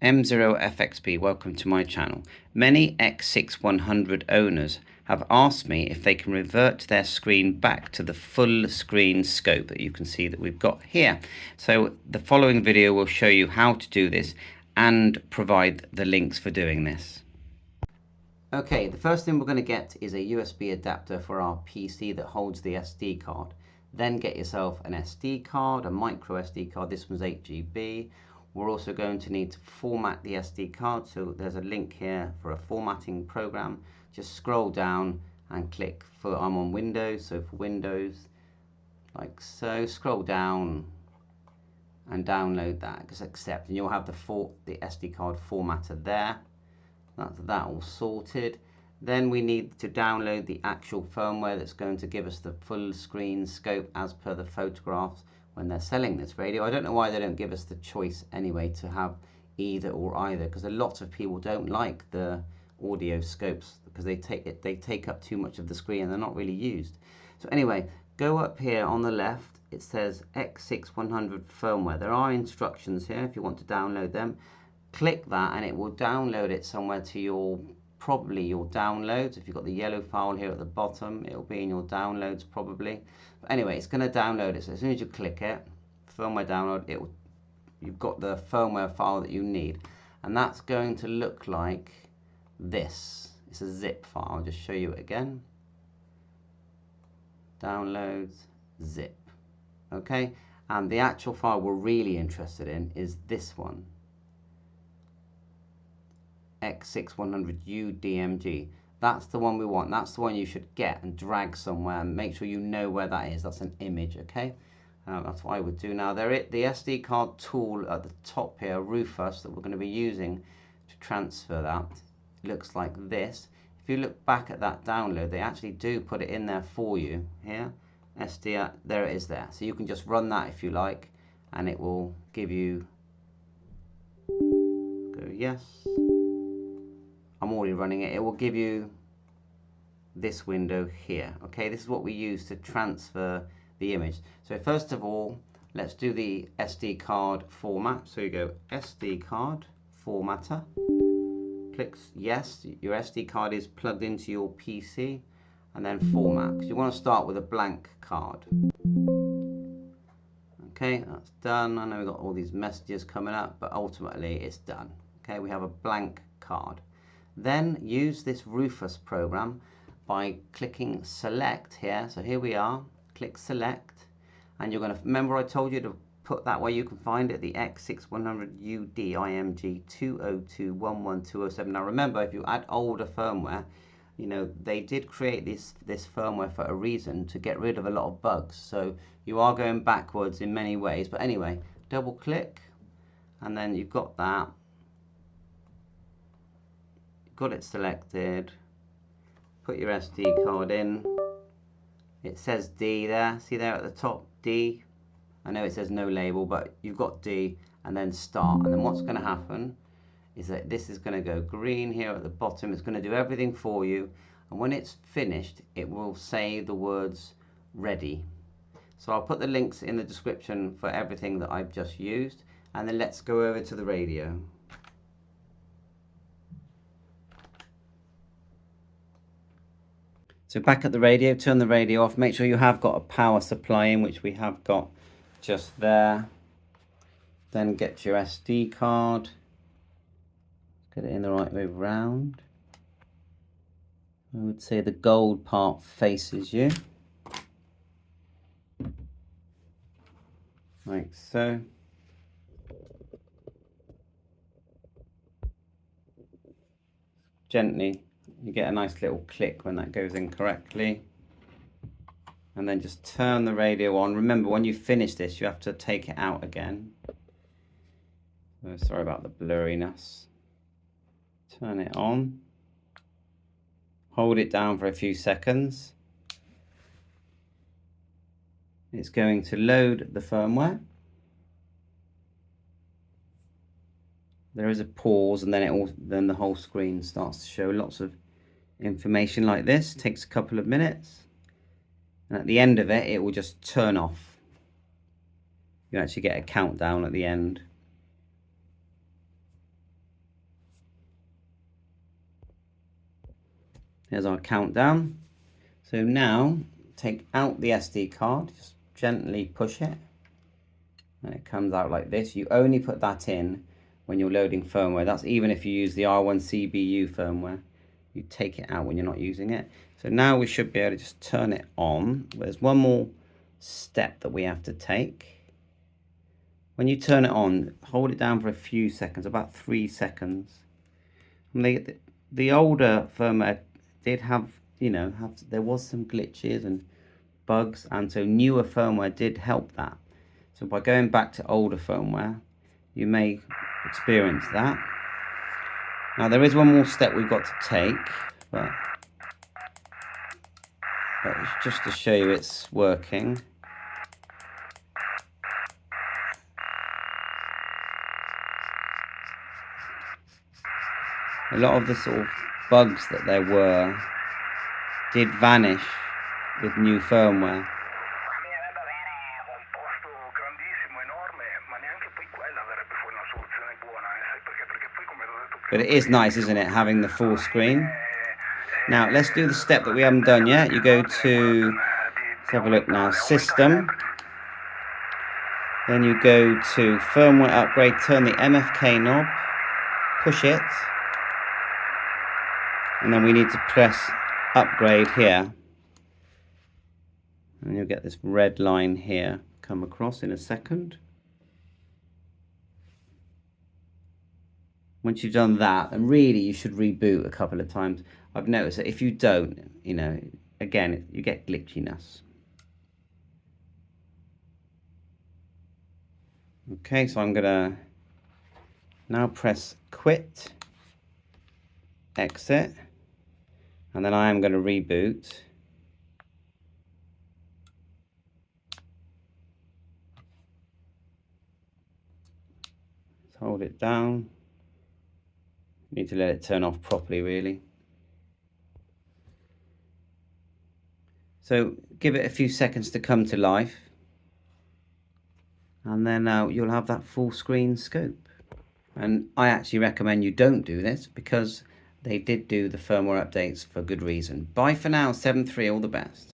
M0FXP, welcome to my channel. Many X6100 owners have asked me if they can revert their screen back to the full screen scope that you can see that we've got here. So the following video will show you how to do this and provide the links for doing this. Okay, the first thing we're going to get is a USB adapter for our PC that holds the SD card. Then get yourself an SD card, a micro SD card. This one's 8 GB. We're also going to need to format the SD card, so there's a link here for a formatting program. Just scroll down and click for, I'm on Windows, so for Windows, like so, scroll down and download that, just accept, and you'll have the SD card formatter there. That's that all sorted. Then we need to download the actual firmware that's going to give us the full screen scope as per the photographs when they're selling this radio. I don't know why they don't give us the choice anyway to have either or either, because a lot of people don't like the audio scopes because they take up too much of the screen and they're not really used. So anyway, go up here on the left, it says X6100 firmware. There are instructions here if you want to download them. Click that and it will download it somewhere to probably your downloads. If you've got the yellow file here at the bottom, it'll be in your downloads probably. But anyway, it's going to download it. So as soon as you click it, firmware download, you've got the firmware file that you need, and that's going to look like this. It's a zip file. I'll just show you it again. Downloads, zip. Okay, and the actual file we're really interested in is this one. X6100 UDMG. That's the one we want. That's the one you should get and drag somewhere and make sure you know where that is. That's an image, okay? That's what I would do. Now, the SD card tool at the top here, Rufus, that we're going to be using to transfer that, looks like this. If you look back at that download, they actually do put it in there for you. Here, SD, there it is there. So you can just run that if you like, and it will give you, go yes. I'm already running it. It will give you this window here. Okay, this is what we use to transfer the image. So first of all, let's do the SD card format. So you go SD card formatter. Click yes. Your SD card is plugged into your PC, and then format. Because you want to start with a blank card. Okay, that's done. I know we've got all these messages coming up, but ultimately it's done. Okay, we have a blank card. Then use this Rufus program by clicking select here. So here we are, click select, and you're going to, remember I told you to put that where you can find it, the X6100 UDIMG 202.11.207. Now remember, if you add older firmware, you know, they did create this firmware for a reason, to get rid of a lot of bugs. So you are going backwards in many ways, but anyway, double click, and then you've got that. Got it selected, put your SD card in. It says D there, see there at the top, D. I know it says no label, but you've got D, and then start. And then what's going to happen is that this is going to go green here at the bottom. It's going to do everything for you, and when it's finished, it will say the words ready. So I'll put the links in the description for everything that I've just used, and then let's go over to the radio. So back at the radio, turn the radio off, make sure you have got a power supply in, which we have got just there. Then get your SD card, get it in the right way round. I would say the gold part faces you, like so. Gently, you get a nice little click when that goes in correctly. And then just turn the radio on. Remember, when you finish this, you have to take it out again. Oh, sorry about the blurriness. Turn it on. Hold it down for a few seconds. It's going to load the firmware. There is a pause, and then the whole screen starts to show lots of information like this. It takes a couple of minutes, and at the end of it, it will just turn off. You actually get a countdown at the end. There's our countdown. So now take out the SD card, just gently push it, and it comes out like this. You only put that in when you're loading firmware. That's even if you use the R1CBU firmware. You take it out when you're not using it. So now we should be able to just turn it on. There's one more step that we have to take. When you turn it on, hold it down for a few seconds, about 3 seconds. And the older firmware did have, there was some glitches and bugs, and so newer firmware did help that. So by going back to older firmware, you may experience that. Now there is one more step we've got to take, but just to show you it's working. A lot of the sort of bugs that there were did vanish with new firmware. But it is nice, isn't it, having the full screen? Now let's do the step that we haven't done yet. You go to, let's have a look now, System. Then you go to Firmware Upgrade, turn the MFK knob, push it. And then we need to press Upgrade here. And you'll get this red line here come across in a second. Once you've done that, then really you should reboot a couple of times. I've noticed that if you don't, again, you get glitchiness. Okay, so I'm gonna now press Quit, Exit, and then I am going to reboot. Let's hold it down. Need to let it turn off properly, really. So give it a few seconds to come to life, and then you'll have that full screen scope. And I actually recommend you don't do this because they did do the firmware updates for good reason. Bye for now, 7.3, all the best.